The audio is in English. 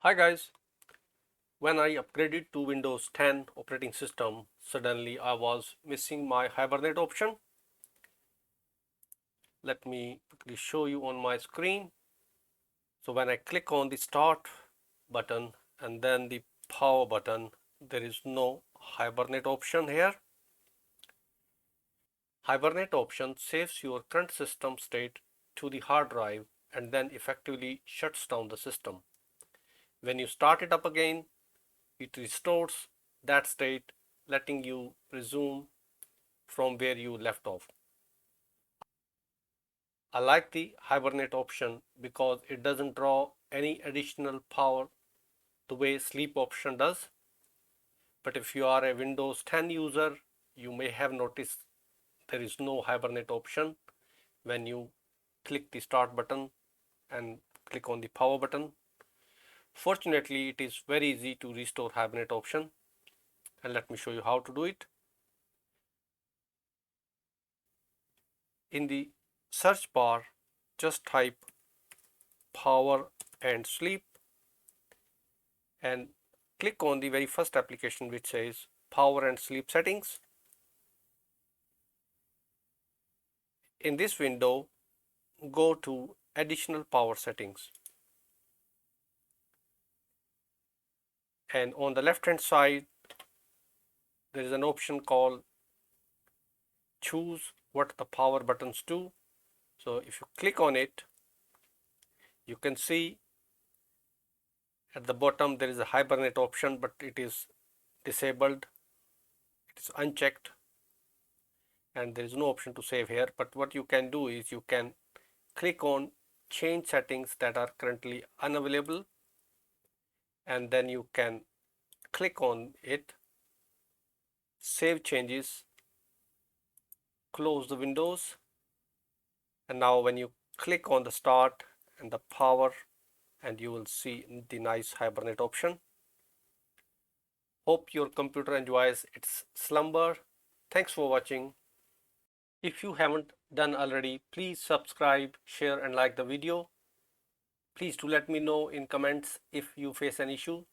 Hi guys, when I upgraded to Windows 10 operating system, suddenly I was missing my Hibernate option. Let me quickly show you on my screen. So when I click on the start button and then the power button, there is no Hibernate option here. Hibernate option saves your current system state to the hard drive and then effectively shuts down the system. When you start it up again, it restores that state, letting you resume from where you left off. I like the Hibernate option because it doesn't draw any additional power the way sleep option does. But if you are a Windows 10 user, you may have noticed there is no Hibernate option when you click the start button and click on the power button. Fortunately, it is very easy to restore Hibernate option, and let me show you how to do it. In the search bar, just type power and sleep and click on the very first application which says power and sleep settings. In this window, go to additional power settings, and on the left hand side there is an option called choose what the power buttons do. So if you click on it, you can see at the bottom there is a Hibernate option, but it is disabled, it is unchecked, and there is no option to save here. But what you can do is you can click on change settings that are currently unavailable, and then you can click on it, save changes, close the windows, and now when you click on the start and the power, and you will see the nice Hibernate option. Hope your computer enjoys its slumber. Thanks for watching. If you haven't done already, please subscribe, share and like the video. Please do let me know in comments if you face an issue.